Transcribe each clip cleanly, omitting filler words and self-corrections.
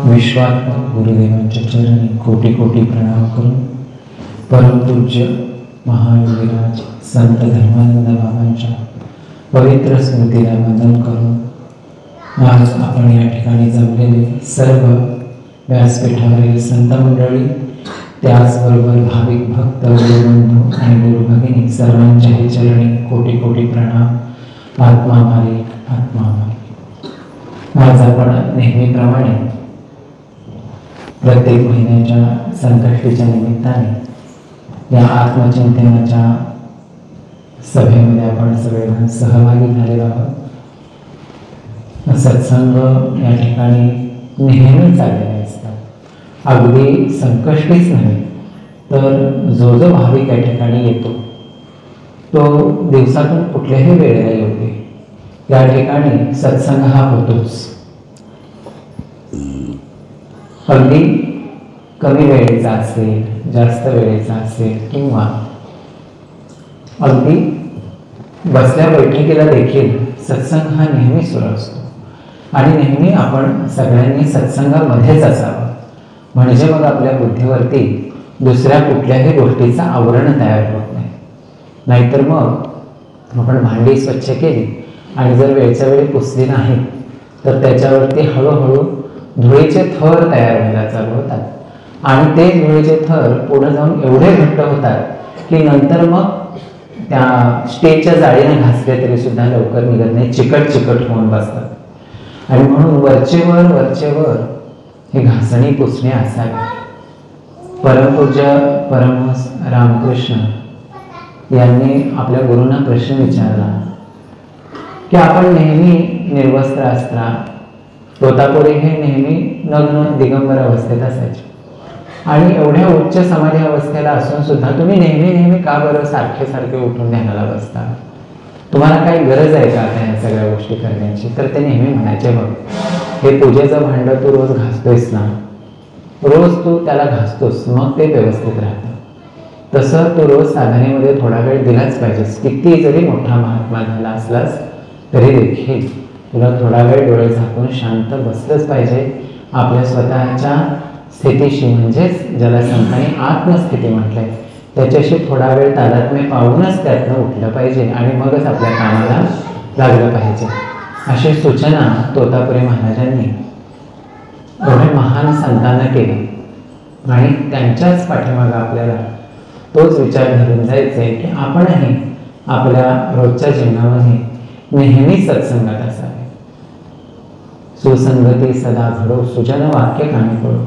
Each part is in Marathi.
विश्वात्मक गुरुदेवांच्या चरणी कोटी कोटी प्रणाम करून परमपूज्य महायोगीराज संत धर्मानंद बाबांच्या पवित्र स्मृतीला वंदन करून आज आपण या ठिकाणी जमलेले सर्व व्यासपीठावरील संत मंडळी, त्याचबरोबर भाविक भक्त, गुरुबंधू आणि गुरुभगिनी सर्वांच्याही चरणी कोटी कोटी प्रणाम. आत्मा मालिक, आत्मा मालिक. आज आपण नेहमीप्रमाणे प्रत्येक महिन्याच्या संकष्टीच्या निमित्ताने या आत्मचिंतनाच्या सभेमध्ये आपण सगळेजण सहभागी झालेलो आहोत. सत्संग या ठिकाणी नेहमी चाललेले असतात. अगदी संकष्टीच नव्हे तर जो जो भाविक या ठिकाणी येतो तो दिवसातून कुठल्याही वेळेला येऊ दे, या ठिकाणी सत्संग हा होतोच. अगदी कमी वेळेचा असेल, जास्त वेळेचा असेल, किंवा अगदी बसल्या बैठकीला देखील सत्संग हा नेहमी सुरू असतो. आणि नेहमी आपण सगळ्यांनी सत्संगामध्येच असावं, म्हणजे मग आपल्या बुद्धीवरती दुसऱ्या कुठल्याही गोष्टीचं आवरण तयार होत नाही. नाहीतर मग आपण भांडी स्वच्छ केली आणि जर वेळच्या वेळी पुसली नाही तर त्याच्यावरती हळूहळू धुळीचे थर तयार व्हायला चालू होतात. आणि ते धुळीचे थर पुढे जाऊन एवढे घट्ट होतात की नंतर मग त्या स्टेजच्या जाळीने घासले तरी सुद्धा लवकर निघत नाही, चिकट चिकट होऊन बसतात. आणि म्हणून वरचेवर ही घासणी पुसणे असावी. परमपूज्य परमहंस रामकृष्ण यांनी आपल्या गुरूंना प्रश्न विचारला की आपण नेहमी निर्वस्त्र असता, तोतापुरी हे नेहमी नग्न दिगंबर अवस्थेत असायचे आणि एवढ्या उच्च समाधी अवस्थेला असून सुद्धा तुम्ही नेहमी का बरं सारखे उठून ध्यानाला बसता? तुम्हाला काही गरज आहे का आता ह्या सगळ्या गोष्टी करण्याची? तर ते नेहमी म्हणायचे, बघ हे पूजेचं भांडं तू रोज घासतोयस ना, रोज तू त्याला घासतोस, मग ते व्यवस्थित राहतं. तसं तू रोज साधनेमध्ये थोडा वेळ दिलाच पाहिजेस. किती जरी मोठा महात्मा झाला असलास तरी देखील तुला थोडा वेळ डोळे झाकून शांत बसलंच पाहिजे. आपल्या स्वतःच्या स्थितीशी, म्हणजेच ज्याला संतांनी आत्मस्थिती म्हटलंय, त्याच्याशी थोडा वेळ तादात्म्य पाहूनच त्यातनं उठलं पाहिजे आणि मगच आपल्या कामाला लागलं पाहिजे. अशी सूचना तोतापुरी महाराजांनी एवढ्या महान संतांना केली. आणि त्यांच्याच पाठीमागं आपल्याला तोच विचार धरून जायचे की आपणही आपल्या रोजच्या जीवनामध्ये नेहमी सत्संगात असावे. सुसंगती सदा घडो, सुजन वाक्य कानी पडो.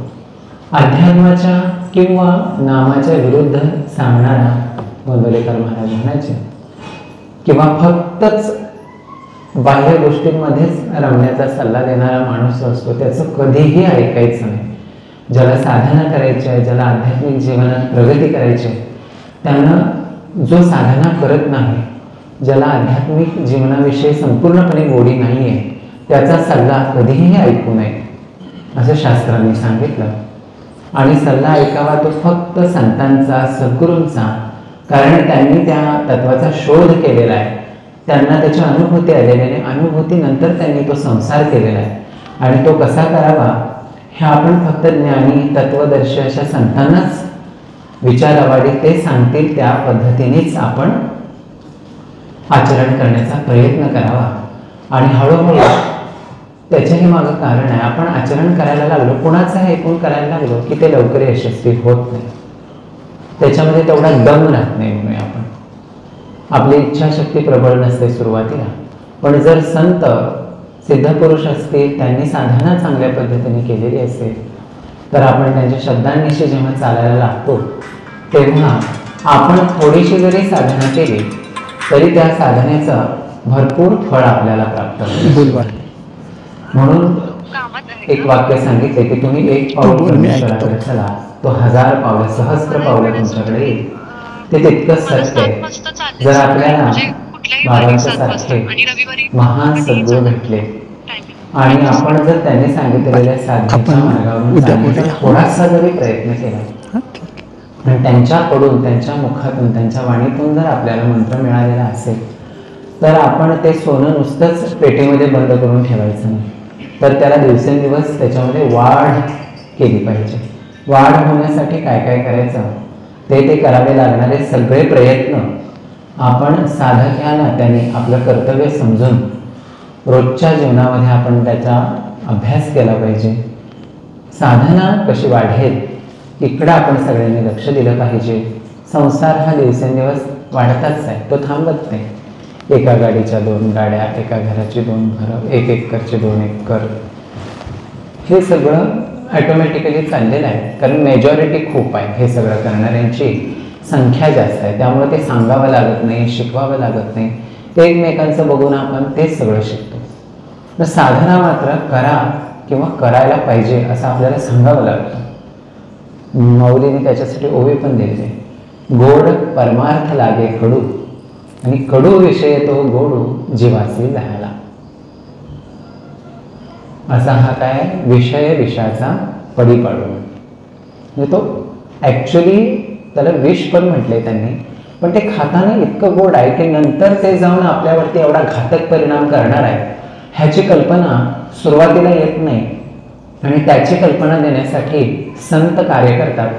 अध्यात्माच्या किंवा नामाच्या विरुद्ध सांगणारा गोंदवलेकर महाराज म्हणायचे, किंवा फक्तच बाह्य गोष्टींमध्येच रमण्याचा सल्ला देणारा माणूस असतो त्याचं कधीही ऐकायचं नाही. ज्याला साधना करायची आहे, ज्याला आध्यात्मिक जीवनात प्रगती करायची आहे, त्यानं जो साधना करत नाही, ज्याला आध्यात्मिक जीवनाविषयी संपूर्णपणे गोडी नाही आहे, त्याचा सल्ला कधीही ऐकू नये असं शास्त्रांनी सांगितलं. आणि सल्ला ऐकावा तो फक्त संतांचा, सद्गुरूंचा, कारण त्यांनी त्या तत्वाचा शोध केलेला आहे, त्यांना त्याची अनुभूती आलेली आहे, अनुभूतीनंतर त्यांनी तो संसार केलेला आहे. आणि तो कसा करावा हे आपण फक्त ज्ञानी तत्वदर्शी अशा संतांनाच विचारावा, ते सांगतील त्या पद्धतीनेच आपण आचरण करण्याचा प्रयत्न करावा. आणि हळूहळू त्याच्याही मागं कारण आहे, आपण आचरण करायला लागलो, कुणाचं ऐकून करायला लागलो की ते लवकर यशस्वी होत नाही, त्याच्यामध्ये तेवढा दम राहत नाही. म्हणून आपण आपली इच्छाशक्ती प्रबळ नसते सुरुवातीला, पण जर संत सिद्धपुरुष असतील, त्यांनी साधना चांगल्या पद्धतीने केलेली असेल, तर आपण त्यांच्या शब्दांनिशी जेव्हा चालायला लागतो तेव्हा आपण थोडीशी जरी साधना केली तरी त्या साधनेचं भरपूर फळ आपल्याला प्राप्त होईल. म्हणून एक वाक्य सांगितले की तुम्ही एक पाऊल परमेश्वराकडे चला, तो 1000 पावलं, सहस्त्र पावलं तुमच्याकडे येईल. ते तितकंच सत्य आहे. जर आपल्याला बाबांच्या सारखे महान सद्गुरू भेटले आणि आपण जर त्यांनी सांगितलेल्या साधनेच्या मार्गावरून चालण्याचा थोडासा जरी प्रयत्न केला आणि त्यांच्याकडून, त्यांच्या मुखातून, त्यांच्या वाणीतून जर आपल्याला मंत्र मिळालेला असेल तर आपण ते सोनं नुसतंच पेटीमध्ये बंद करून ठेवायचं नाही, तर त्याला दिवसेंदिवस त्याच्यामध्ये वाढ केली पाहिजे. वाढ होण्यासाठी काय काय करायचं ते करावे लागणारे सगळे प्रयत्न आपण साधक ह्या नात्याने आपलं कर्तव्य समजून रोजच्या जीवनामध्ये आपण त्याचा अभ्यास केला पाहिजे. साधना कशी वाढेल इकडं आपण सगळ्यांनी लक्ष दिलं पाहिजे. संसार हा दिवसेंदिवस वाढताच आहे, तो थांबत नाही. एका गाडीच्या 2 गाड्या, एका घराची 2 घरं, 1 एकरचे 2 एकर, हे सगळं ॲटोमॅटिकली चाललेलं आहे. कारण मेजॉरिटी खूप आहे, हे सगळं करणाऱ्यांची संख्या जास्त आहे. त्यामुळे ते सांगावं लागत नाही, शिकवावं लागत नाही. ते एकमेकांचं बघून आपण तेच सगळं शिकतो. तर साधना मात्र करा किंवा करायला पाहिजे असं आपल्याला सांगावं लागतं. माऊलीने त्याच्यासाठी ओवी पण दिली, गोड परमार्थ लागे कडू आणि कडू विषय तो गोडू जीवासी लहाला. असा हा काय विषय विषाचा पडी पाडून, म्हणजे तो ॲक्च्युली त्याला विष पण म्हटलंय त्यांनी, पण ते खाताना इतकं गोड आहे की नंतर ते जाऊन आपल्यावरती एवढा घातक परिणाम करणार आहे ह्याची कल्पना सुरुवातीला येत नाही. आणि त्याची कल्पना देण्यासाठी संत कार्य करतात.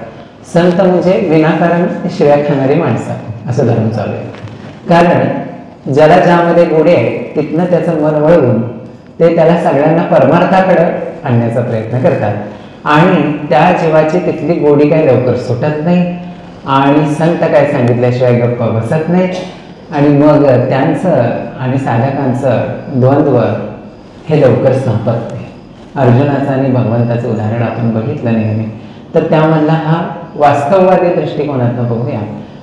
संत म्हणजे विनाकारण शिव्या खाणारी माणसं असं धर्म चालू आहे. कारण ज्याला ज्यामध्ये गोडी आहे तिथनं त्याचं मन वळवून ते त्याला सगळ्यांना परमार्थाकडे आणण्याचा प्रयत्न करतात. आणि त्या जीवाची तिथली गोडी काही लवकर सुटत नाही आणि संत काय सांगितल्याशिवाय गप्पा बसत नाहीत. आणि मग त्यांचं आणि साधकांचं द्वंद्व हे लवकर संपत नाही. अर्जुनाचं आणि भगवंताचं उदाहरण आपण बघितलं नेहमी, तर त्यामधला हा वास्तववादी दृष्टिकोनातून बघूया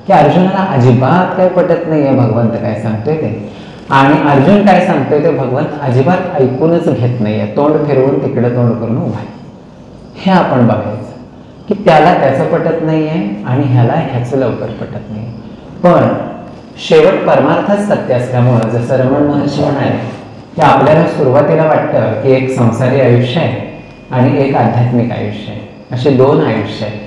की अर्जुनाला अजिबात काय पटत नाही आहे भगवंत काय सांगतोय ते, आणि अर्जुन काय सांगतोय ते भगवंत अजिबात ऐकूनच घेत नाही आहे. तोंड फिरवून तिकडं तोंड करून उभा आहे. हे आपण बघायचं की त्याला त्याचं पटत नाही आहे आणि ह्याला ह्याचं लवकर पटत नाही. पण शेवट परमार्थच सत्य असल्यामुळं जसं रमण महर्षी म्हणाले की आपल्याला सुरुवातीला वाटतं की एक संसारी आयुष्य आहे आणि एक आध्यात्मिक आयुष्य आहे, असे 2 आयुष्य आहे.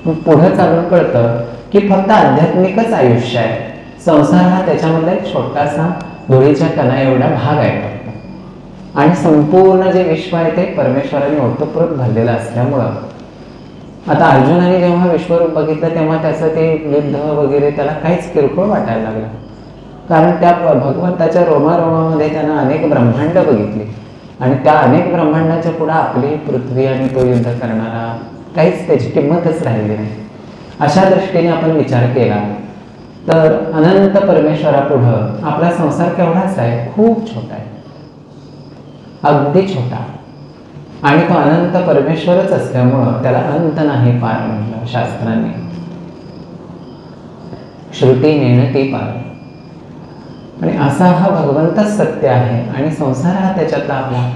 पण पुढं चालून कळतं की फक्त आध्यात्मिकच आयुष्य आहे. संसार हा त्याच्यामधला एक छोटासा धुळीच्या कणा एवढा भाग आहे फक्त. आणि संपूर्ण जे विश्व आहे ते परमेश्वराने ओतप्रोत भरलेलं असल्यामुळं आता अर्जुनाने जेव्हा विश्वरूप बघितलं तेव्हा त्याचं ते युद्ध वगैरे त्याला काहीच किरकोळ वाटायला लागलं. कारण त्या भगवंताच्या रोमारोमामध्ये त्यानं अनेक ब्रह्मांड बघितली आणि त्या अनेक ब्रह्मांडाच्या पुढं आपली पृथ्वी आणि तो युद्ध करणारा काहीच त्याची किंमतच राहिली नाही. अशा दृष्टीने आपण विचार केला तर अनंत परमेश्वरापुढं आपला संसार केवढाच आहे, खूप छोटा आहे, अगदी छोटा. आणि तो अनंत परमेश्वरच असल्यामुळं त्याला अंत नाही पार म्हटलं शास्त्रांनी. श्रुती नेणती पार. आणि असा हा भगवंतच सत्य आहे आणि संसार हा त्याच्यातला आपला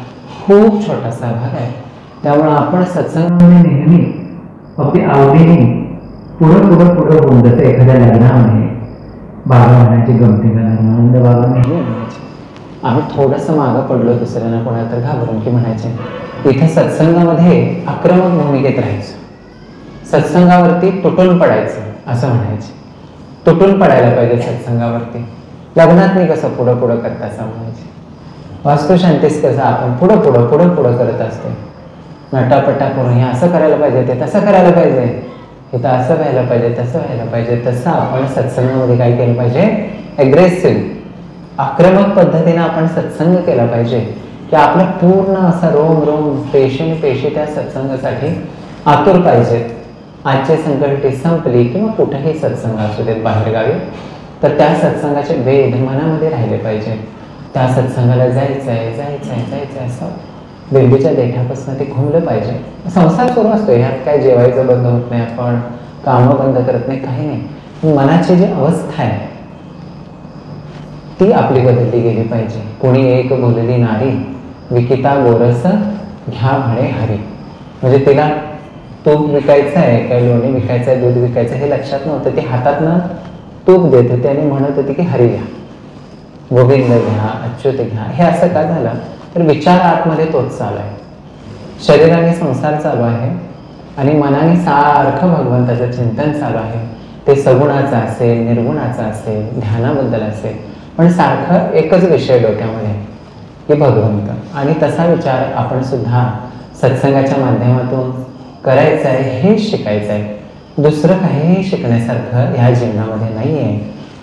खूप छोटासा भाग आहे. त्यामुळं आपण सत्संगामध्ये नेहमी अगदी आवडीने पुढं होऊन जातं. एखाद्या लग्नामध्ये बाबा म्हणायची गमतीला आनंद बाबा नेहमी म्हणायचे. आम्ही थोडंसं मागं पडलो दुसऱ्यांना कोणाला तर घाबरून की म्हणायचे इथे सत्संगामध्ये आक्रमक भूमिकेत राहायचं, सत्संगावरती तुटून पडायचं असं म्हणायचे. तुटून पडायला पाहिजे सत्संगावरती. लग्नात नाही कसं पुढं करता असं म्हणायचे. वास्तुशांतीस कसं आपण पुढं करत असतो. नटापटा करून हे असं करायला पाहिजे, ते तसं करायला पाहिजे, हे तर असं व्हायला पाहिजे, तसं व्हायला पाहिजे. तसं आपण सत्संगामध्ये काय केलं पाहिजे, ॲग्रेसिव्ह आक्रमक पद्धतीने आपण सत्संग केला पाहिजे की आपलं पूर्ण असा रोम पेशी त्या सत्संगासाठी आतुर पाहिजेत. आजची संकल्पी संपली किंवा कुठेही सत्संग असू देत बाहेरगावी, तर त्या सत्संगाचे वेध मनामध्ये राहिले पाहिजे. त्या सत्संगाला जायचं आहे असं बेंबीच्या देठापासून ते घुमलं पाहिजे. संसार सुरू असतो, ह्यात काय जेवायचं बंद होत नाही, आपण कामं बंद करत नाही, काही नाही. मनाची जी अवस्था आहे ती आपली बदलली गेली पाहिजे. कोणी एक बोलली नारी विकिता गोरस घ्या म्हणे हरी. म्हणजे तिला तूप विकायचं आहे, काय लोणी विकायचं आहे, दूध विकायचं हे लक्षात नव्हतं. ती हातातनं तूप देत होती आणि म्हणत होती की हरी घ्या, गोविंद घ्या, अच्युत घ्या. हे असं का झालं तर विचार आतमध्ये तोच चालू आहे. शरीराने संसार चालू आहे आणि मनाने सारखं भगवंताचं चिंतन चालू आहे. ते सगुणाचं असेल, निर्गुणाचं असेल, ध्यानाबद्दल असेल, पण सारखं एकच विषय डोक्यामध्ये की भगवंत. आणि तसा विचार आपण सुद्धा सत्संगाच्या माध्यमातून करायचा आहे, हे शिकायचं आहे. दुसरं काहीही शिकण्यासारखं ह्या जीवनामध्ये नाही आहे.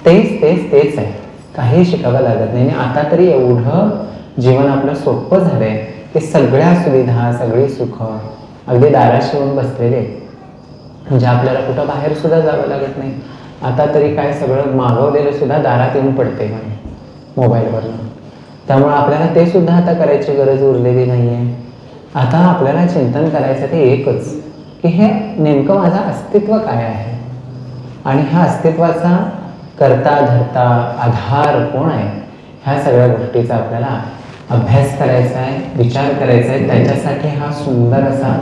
तेच तेच तेच आहे, काही शिकावं लागत नाही. आता तरी एवढं जीवन आपलं सोपं झालं आहे की सगळ्या सुविधा, सगळी सुख अगदी दाराशी येऊन बसलेले, म्हणजे आपल्याला कुठं बाहेर सुद्धा जावं लागत नाही. आता तरी काय सगळं मागवलेलं सुद्धा दारात येऊन पडते म्हणे मोबाईलवरनं. त्यामुळे आपल्याला ते सुद्धा आता करायची गरज उरलेली नाही आहे. आता आपल्याला चिंतन करायचं ते एकच की हे नेमकं माझं अस्तित्व काय आहे आणि ह्या अस्तित्वाचा करता धरता आधार कोण आहे, ह्या सगळ्या गोष्टीचा आपल्याला अभ्यास करायचा आहे, विचार करायचा आहे. त्याच्यासाठी हा सुंदर असा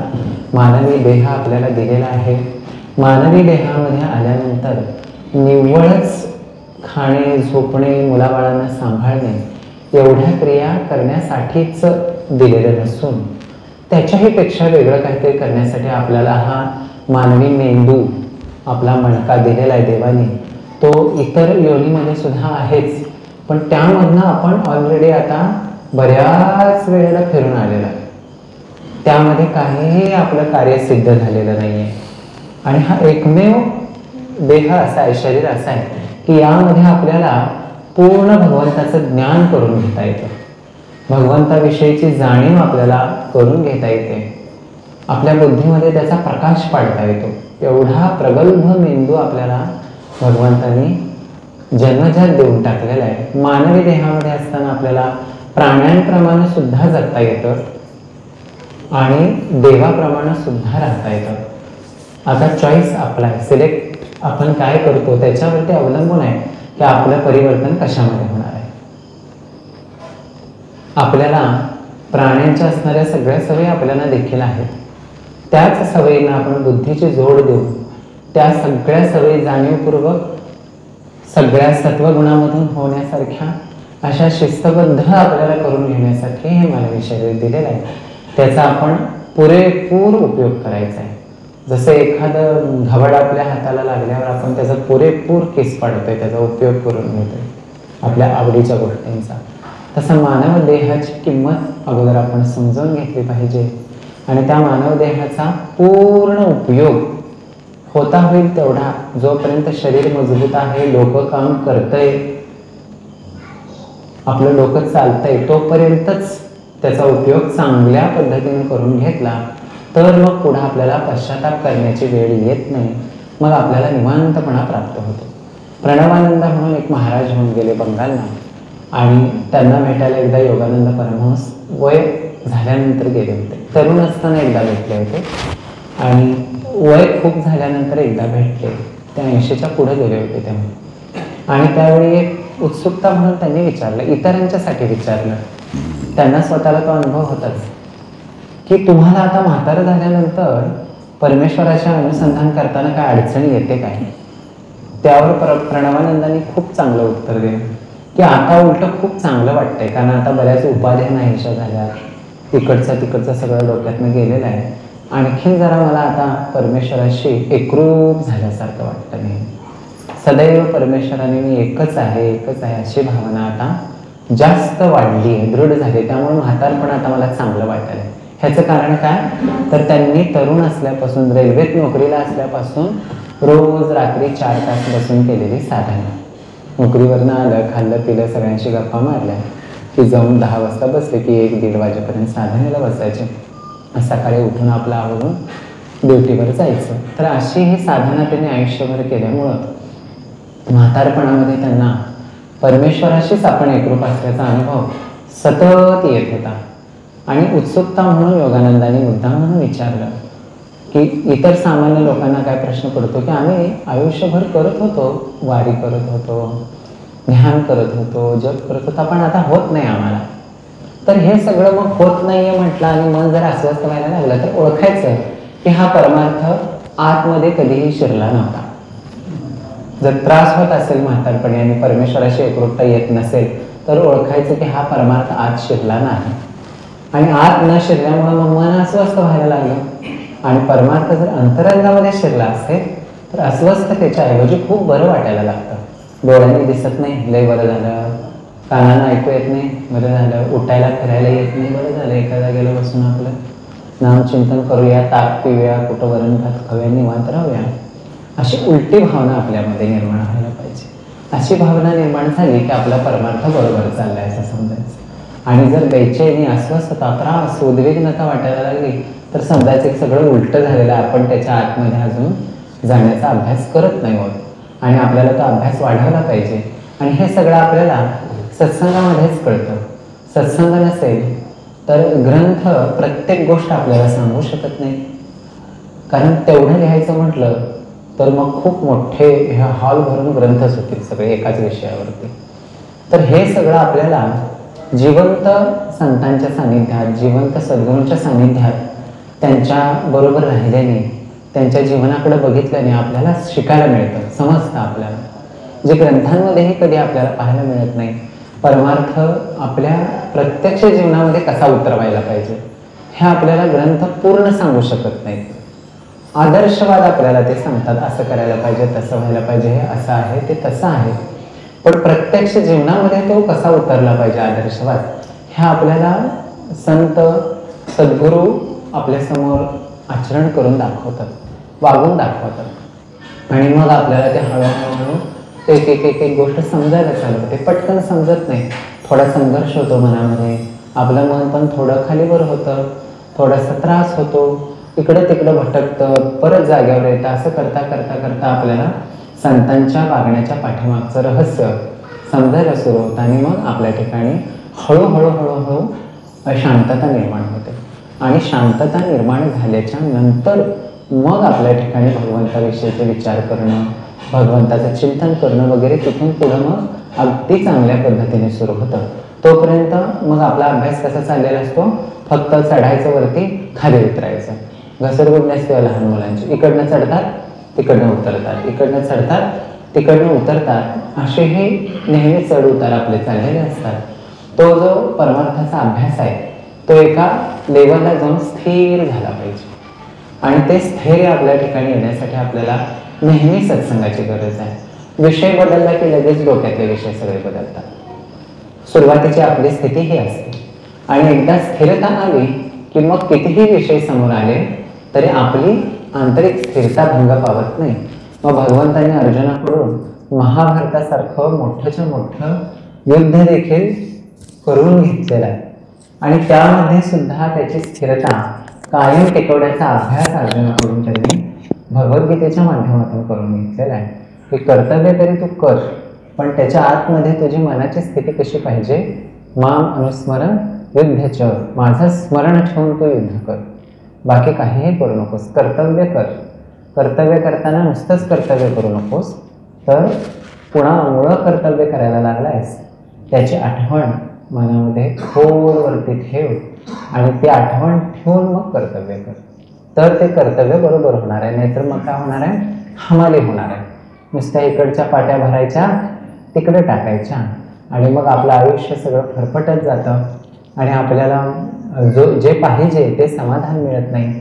मानवी देह आपल्याला दिलेला आहे. मानवी देहामध्ये आल्यानंतर निव्वळच खाणे, झोपणे, मुलाबाळांना सांभाळणे एवढ्या क्रिया करण्यासाठीच दिलेलं नसून त्याच्याही पेक्षा वेगळं काहीतरी करण्यासाठी आपल्याला हा मानवी मेंदू, आपला मणका दिलेला आहे देवाने. तो इतर योनीमध्ये सुद्धा आहेच, पण त्यामधनं आपण ऑलरेडी आता बऱ्याच वेळेला फिरून आलेला आहे. त्यामध्ये काहीही आपलं कार्य सिद्ध झालेलं नाही आहे. आणि हा एकमेव देह असा आहे, शरीर असं आहे की यामध्ये आपल्याला पूर्ण भगवंताचं ज्ञान करून घेता येतं. भगवंताविषयीची जाणीव आपल्याला करून घेता येते. आपल्या बुद्धीमध्ये त्याचा प्रकाश पाडता येतो. एवढा प्रगल्भ मेंदू आपल्याला भगवंतांनी जन्मजात देऊन टाकलेला आहे. मानवी देहामध्ये असताना आपल्याला प्राण्यांप्रमाणे सुद्धा जगता येतं आणि देवाप्रमाणे सुद्धा राहता येतं. आता चॉईस आपला आहे, सिलेक्ट आपण काय करतो त्याच्यावरती अवलंबून आहे की आपलं परिवर्तन कशामध्ये होणार आहे. आपल्याला प्राण्यांच्या असणाऱ्या सगळ्या सवयी आपल्याला देखील आहेत. त्याच सवयींना आपण बुद्धीची जोड देऊन त्या सगळ्या सवयी जाणीवपूर्वक सगळ्या सत्वगुणामधून होण्यासारख्या अशा शिस्तबद्ध आपल्याला करून घेण्यासाठी हे मानवी शरीर दिलेलं आहे. त्याचा आपण पुरेपूर उपयोग करायचा आहे. जसं एखादं घबड आपल्या हाताला लागल्यावर आपण त्याचा पुरेपूर केस पाडतोय, त्याचा उपयोग करून घेतोय आपल्या आवडीच्या गोष्टींचा, तसं मानव देहाची किंमत अगोदर आपण समजून घेतली पाहिजे. आणि त्या मानव देहाचा पूर्ण उपयोग होता होईल तेवढा, जोपर्यंत शरीर मजबूत आहे, डोकं काम करतंय, आपलं डोकं चालतंय, तोपर्यंतच त्याचा उपयोग चांगल्या पद्धतीने करून घेतला तर मग पुढे आपल्याला पश्चाताप करण्याची वेळ येत नाही. मग आपल्याला निवांतपणा प्राप्त होतो. प्रणवानंद म्हणून एक महाराज होऊन गेले बंगालला, आणि त्यांना भेटायला एकदा योगानंद परमहंस वय झाल्यानंतर गेले होते. तरुण असताना एकदा भेटले होते आणि वय खूप झाल्यानंतर एकदा भेटले. ते 80च्या पुढे गेले होते तेव्हा. आणि त्यावेळी एक उत्सुकता म्हणून त्यांनी विचारलं, इतरांच्यासाठी विचारलं. त्यांना स्वतःला तो अनुभव होताच की तुम्हाला आता म्हातारं झाल्यानंतर परमेश्वराच्या अनुसंधान करताना काय अडचणी येते काय. त्यावर प्रणवानंदांनी खूप चांगलं उत्तर दिलं की आता उलटं खूप चांगलं वाटतंय, कारण आता बऱ्याच उपाध्या नाहीशा झाल्या, तिकडचं सगळं डोक्यातनं गेलेलं आहे. आणखीन जरा मला आता परमेश्वराशी एकरूप झाल्यासारखं वाटतं. नाही, सदैव परमेश्वराने मी एकच आहे अशी भावना आता जास्त वाढली आहे, दृढ झाली. त्यामुळे म्हातारपण आता मला चांगलं वाटायला. ह्याचं कारण काय, तर त्यांनी तरुण असल्यापासून, रेल्वेत नोकरीला असल्यापासून रोज रात्री 4 तास बसून केलेली साधना. नोकरीवरनं आलं, खाल्लं पिलं, सगळ्यांशी गप्पा मारल्या की जाऊन 10 वाजता बसले की 1-1:30 वाजेपर्यंत साधनेला बसायचे. सकाळी उठून आपलं आवरून ड्युटीवर जायचं. तर अशी ही साधना त्यांनी आयुष्यभर केल्यामुळं म्हातारपणामध्ये त्यांना परमेश्वराशीच आपण एकरूप असल्याचा अनुभव सतत येत होता. आणि उत्सुकता म्हणून योगानंदांनी मुद्दा म्हणून विचारलं की इतर सामान्य लोकांना काय प्रश्न पडतो की आम्ही आयुष्यभर करत होतो, वारी करत होतो, ध्यान करत होतो, जप करत होतो, पण आता होत नाही आम्हाला. तर हे सगळं मग होत नाहीये म्हटलं आणि मन जर अस्वस्थ व्हायला लागलं तर ओळखायचं की हा परमार्थ आतमध्ये कधीही शिरला नव्हता. जर त्रास होत असेल म्हातारपणी आणि परमेश्वराशी एकरूपता येत नसेल तर ओळखायचं की हा परमार्थ आत शिरला नाही. आणि आत न शिरल्यामुळे मग मन अस्वस्थ व्हायला लागलं. आणि परमार्थ जर अंतरंगामध्ये शिरला असेल तर अस्वस्थतेच्या ऐवजी खूप बरं वाटायला लागतं. डोळ्यांनी दिसत नाही, लय बरं झालं, कानानं ऐकू येत नाही, बरं झालं. उठायला फिरायला येत नाही, बरं झालं. एका जागेला बसून आपलं नामचिंतन करूया, ताक पिऊया, कुठं वरण भात खाऊया, निवांत राहूया. अशी उलटी भावना आपल्यामध्ये निर्माण व्हायला पाहिजे. अशी भावना निर्माण झाली की आपला परमार्थ बरोबर चाललाय असं समजायचं. आणि जर बेचैनी, अस्वस्थता, त्रास, उद्विग्नता वाटायला लागली तर समजायचं की सगळं उलटं झालेलं आहे. आपण त्याच्या आतमध्ये अजून जाण्याचा अभ्यास करत नाही आहोत आणि आपल्याला तो अभ्यास वाढवला पाहिजे. आणि हे सगळं आपल्याला सत्संगामध्येच कळतं. सत्संग नसेल तर ग्रंथ प्रत्येक गोष्ट आपल्याला सांगू शकत नाही. कारण तेवढं लिहायचं म्हटलं तर मग खूप मोठे ह्या हॉल भरून ग्रंथच होतील सगळे एकाच विषयावरती. तर हे सगळं आपल्याला जिवंत संतांच्या सानिध्यात, जिवंत सद्गुरूंच्या सानिध्यात त्यांच्याबरोबर राहिल्याने, त्यांच्या जीवनाकडे बघितल्याने आपल्याला शिकायला मिळतं, समजतं आपल्याला, जे ग्रंथांमध्येही कधी आपल्याला पाहायला मिळत नाही. परमार्थ आपल्या प्रत्यक्ष जीवनामध्ये कसा उतरवायला पाहिजे हे आपल्याला ग्रंथ पूर्ण सांगू शकत नाहीत. आदर्शवाद आपल्याला ते सांगतात, असं करायला पाहिजे, तसं व्हायला पाहिजे, हे असं आहे, ते तसं आहे. पण प्रत्यक्ष जीवनामध्ये तो कसा उतरला पाहिजे आदर्शवाद, हे आपल्याला संत सद्गुरू आपल्यासमोर आचरण करून दाखवतात, वागून दाखवतात. आणि मग आपल्याला ते हळूहळू एक एक एक एक गोष्ट समजायला चालू होते. पटकन समजत नाही, थोडा संघर्ष होतो मनामध्ये, आपलं मन पण थोडं खालीवर होतं, थोडासा त्रास होतो, इकडं तिकडं भटकतं, परत जाग्यावर येतं. असं करता करता करता आपल्याला संतांच्या वागण्याच्या पाठीमागचं रहस्य समजायला सुरू होतं. आणि मग आपल्या ठिकाणी हळूहळू हळूहळू शांतता निर्माण होते. आणि शांतता निर्माण झाल्याच्या नंतर मग आपल्या ठिकाणी भगवंताविषयीचे विचार करणं, भगवंताचं चिंतन करणं वगैरे तिथून पुढं मग अगदी चांगल्या पद्धतीने सुरू होतं. तोपर्यंत मग आपला अभ्यास कसा चाललेला असतो, फक्त चढायचं वरती, खाली उतरायचं. घसरगुंडी असते लहान मुलांची, इकडनं चढतात तिकडनं उतरतात, इकडनं चढतात तिकडनं उतरतात, असे हे नेहमी चढ उतार आपले चाललेले असतात. तो जो परमार्थाचा अभ्यास आहे तो एका लेवलला जाऊन स्थिर झाला पाहिजे. आणि ते स्थैर्य आपल्या ठिकाणी येण्यासाठी आपल्याला नेहमी सत्संगाची गरज आहे. विषय बदलला की लगेच डोक्यातले विषय सगळे बदलतात. सुरुवातीची आपली स्थिती ही असते. आणि एकदा स्थिरता आली की मग कितीही विषय समोर आले तरी आपली आंतरिक स्थिरता भंग पावत नाही. मग भगवंतांनी अर्जुनाकडून महाभारतासारखं मोठंच्या मोठं युद्ध देखील करून घेतलेलं आहे. आणि त्यामध्ये सुद्धा त्याची स्थिरता कायम टिकवण्याचा अभ्यास अर्जुनाकडून त्यांनी भगवद्गीतेच्या माध्यमातून करून घेतलेला आहे. की कर्तव्य तरी तू कर, पण त्याच्या आतमध्ये तुझी मनाची स्थिती कशी पाहिजे, माम अनुस्मरण युद्धच, माझं स्मरण ठेवून तू युद्ध कर, बाकी काहीही करू नकोस, कर्तव्य कर. कर्तव्य करताना नुसतंच कर्तव्य करू नकोस, तर पुन्हा मुळं कर्तव्य करायला लागलायस त्याची आठवण मनामध्ये खोलवरती ठेव आणि ती आठवण ठेवून मग कर्तव्य कर. तर ते कर्तव्य बरोबर होणार आहे. नाहीतर मग काय होणार आहे, हमाली होणार आहे. नुसत्या इकडच्या पाट्या भरायच्या तिकडे टाकायच्या आणि मग आपलं आयुष्य सगळं फरफटत जातं. आणि आपल्याला जे पाहिजे ते समाधान मिळत नाही.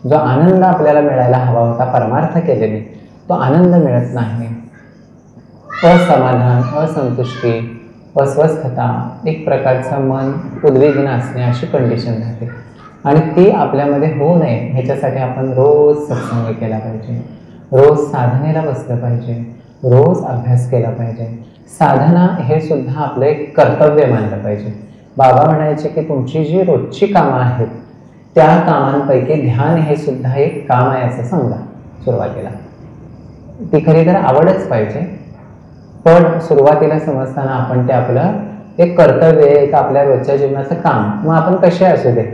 जो आनंद आपल्याला मिळायला हवा होता परमार्थ केलेली, तो आनंद मिळत नाही. असमाधान, असंतुष्टी, अस्वस्थता, एक प्रकारचं मन उद्विग्न असणे, अशी कंडिशन राहते. आणि ती आपल्यामध्ये होऊ नये ह्याच्यासाठी आपण रोज सत्संग केला पाहिजे, रोज साधनेला बसलं पाहिजे, रोज अभ्यास केला पाहिजे. साधना हे सुद्धा आपलं एक कर्तव्य मानलं पाहिजे. बाबा म्हणायचे की तुमची जी रोजची कामं आहेत त्या कामांपैकी ध्यान हे सुद्धा एक काम आहे असं समजा. सुरुवातीला ती खरी तर आवडच पाहिजे, पण सुरुवातीला समजताना आपण ते आपलं एक कर्तव्य, एक आपल्या रोजच्या जीवनाचं काम. मग आपण कसे असू दे,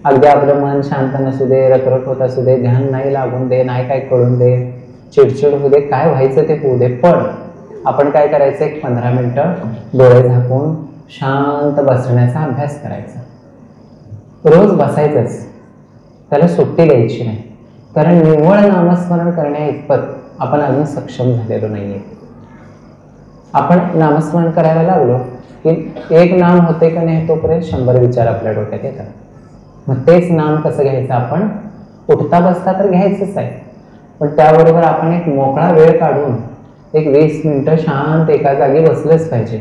अगदी आपलं मन शांत नसू दे, रखरख होत असू दे, ध्यान नाही लागून दे, नाही काय कळून दे, चिडचिड होऊ दे, काय व्हायचं ते होऊ दे, पण आपण काय करायचं, एक 15 मिनिटं डोळे झाकून शांत बसण्याचा अभ्यास करायचा. रोज बसायचंच, त्याला सुट्टी द्यायची नाही. कारण निव्वळ नामस्मरण करण्या इतपत आपण अजून सक्षम झालेलो नाहीये. आपण नामस्मरण करायला लागलो की एक नाम होते का नाही तोपर्यंत 100 विचार आपल्या डोक्यात येतात. मग तेच नाम कसं घ्यायचं, आपण उठता बसता तर घ्यायचंच आहे, पण त्याबरोबर आपण एक मोकळा वेळ काढून एक 20 मिनिटं शांत एका जागी बसलंच पाहिजे.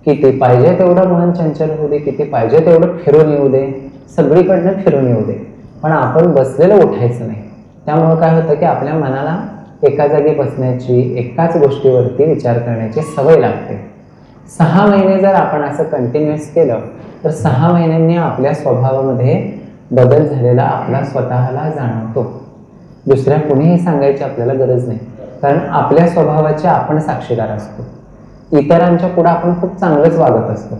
किती पाहिजे तेवढं मन चंचल होऊ दे, किती पाहिजे तेवढं फिरून येऊ दे, सगळीकडनं फिरून येऊ दे, पण आपण बसलेलं उठायचं नाही. त्यामुळं काय होतं की आपल्या मनाला एका जागी बसण्याची, एकाच गोष्टीवरती विचार करण्याची सवय लागते. 6 महिने जर आपण असं कंटिन्युअस केलं तर 6 महिन्यांनी आपल्या स्वभावामध्ये बदल झालेला आपला स्वतःला जाणवतो. दुसऱ्या कुणीही सांगायची आपल्याला गरज नाही, कारण आपल्या स्वभावाचे आपण साक्षीदार असतो. इतरांच्या पुढे आपण खूप चांगलंच वागत असतो,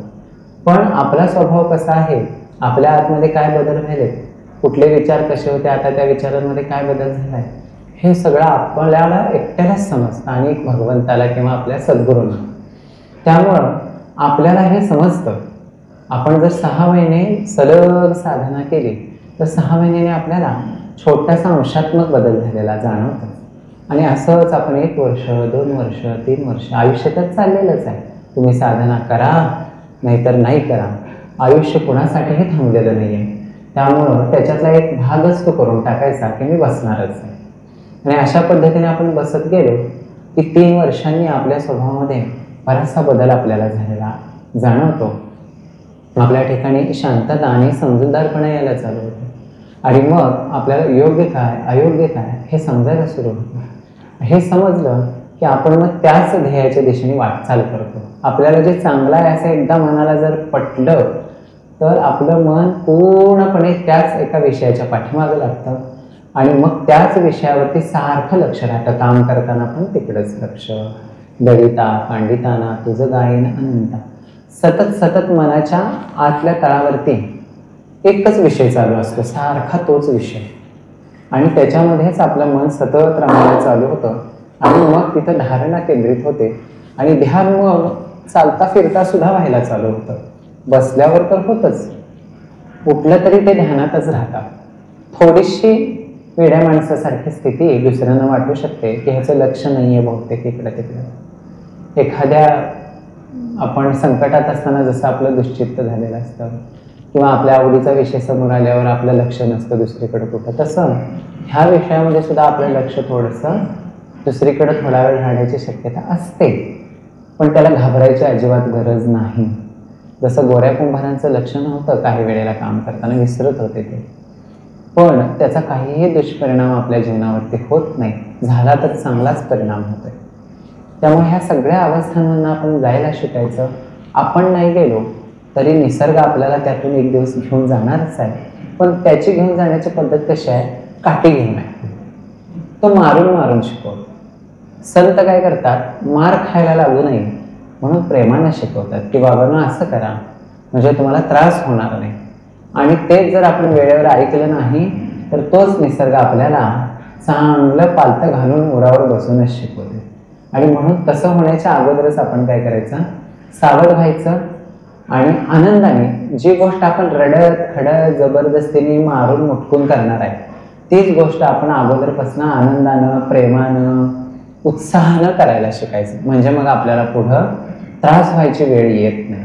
पण आपला स्वभाव कसा आहे, आपल्या आतमध्ये काय बदल झाले, कुठले विचार कसे होते, आता त्या विचारांमध्ये काय बदल झालाय, हे सगळं आपल्याला एकट्यालाच समजतं आणि भगवंताला किंवा आपल्या सद्गुरूंना. त्यामुळं आपल्याला हे समजतं. आपण जर 6 महिने सलग साधना केली तर 6 महिन्याने आपल्याला छोटासा अंशात्मक बदल झालेला जाणवतो. आणि असंच आपण 1 वर्ष, 2 वर्ष, 3 वर्ष आयुष्यातच चाललेलंच आहे. तुम्ही साधना करा नाहीतर नाही करा, आयुष्य कुणासाठीही थांबलेलं नाही आहे. त्यामुळं त्याच्यातला एक भागच तो करून टाकायचा की मी बसणारच आहे. आणि अशा पद्धतीने आपण बसत गेलो की 3 वर्षांनी आपल्या स्वभावामध्ये बराचसा बदल आपल्याला झालेला जाणवतो. आपल्या ठिकाणी शांतता आणि समजूतदारपणा यायला चालू होतो आणि मग आपल्याला योग्य काय अयोग्य काय हे समजायला सुरू होतं. हे समजलं की आपण मग त्याच ध्येयाच्या दिशेने वाटचाल करतो. आपल्याला जे चांगलं आहे असं एकदा मनाला जर पटलं तर आपलं मन पूर्णपणे त्याच एका विषयाच्या पाठीमागं लागतं आणि मग त्याच विषयावरती सारखं लक्ष राहतं. काम करताना पण तिकडंच लक्ष, दळिता कांडिताना तुझं गायन अनंता, सतत सतत मनाच्या आतल्या तळावरती एकच विषय चालू असतो, सारखा तोच विषय, आणि त्याच्यामध्येच आपलं मन सतत रमायला चालू होतं आणि मग तिथं धारणा केंद्रित होते आणि ध्यान मग चालता फिरता सुद्धा व्हायला चालू होतं. बसल्यावर तर होतच, उठलं तरी ते ध्यानातच राहतात. थोडीशी वेड्या माणसासारखी स्थिती दुसऱ्यांना वाटू शकते की ह्याचं लक्ष नाही आहे बहुतेक इकडं तिकडं. एखाद्या आपण संकटात असताना जसं आपलं दुश्चित्त झालेलं असतं किंवा आपल्या आवडीचा विषय समोर आल्यावर आपलं लक्ष नसतं दुसरीकडे कुठं, तसं ह्या विषयामध्ये सुद्धा आपलं लक्ष थोडंसं दुसरीकडे थोडा वेळ राहण्याची शक्यता असते. पण त्याला घाबरायची अजिबात गरज नाही. जसं गोऱ्या कुंभारांचं लक्ष नव्हतं काही वेळेला काम करताना, विसरत होते ते, पण त्याचा काहीही दुष्परिणाम आपल्या जीवनावरती होत नाही, झाला तर चांगलाच परिणाम होतोय. त्यामुळे ह्या सगळ्या अवस्थांमधून आपण जायला शिकायचं. आपण नाही गेलो तरी निसर्ग आपल्याला त्यातून एक दिवस घेऊन जाणारच आहे, पण त्याची घेऊन जाण्याची पद्धत कशी आहे, काठी घेऊन आहे. तो मारून मारून शिकवतो. संत काय करतात, मार खायला लागू नये म्हणून प्रेमानं शिकवतात की बाबांनो असं करा म्हणजे तुम्हाला त्रास होणार नाही. आणि तेच जर आपण वेळेवर ऐकलं नाही तर तोच निसर्ग आपल्याला चांगलं पालतं घालून उरावर बसूनच शिकवते. आणि म्हणून तसं होण्याच्या अगोदरच आपण काय करायचं, सावध व्हायचं आणि आनंदाने जी गोष्ट आपण रडत खडत जबरदस्तीने मारून मुटकून करणार आहे तीच गोष्ट आपण अगोदरपासून आनंदानं प्रेमानं उत्साहानं करायला शिकायचं. म्हणजे मग आपल्याला पुढं त्रास व्हायची वेळ येत नाही.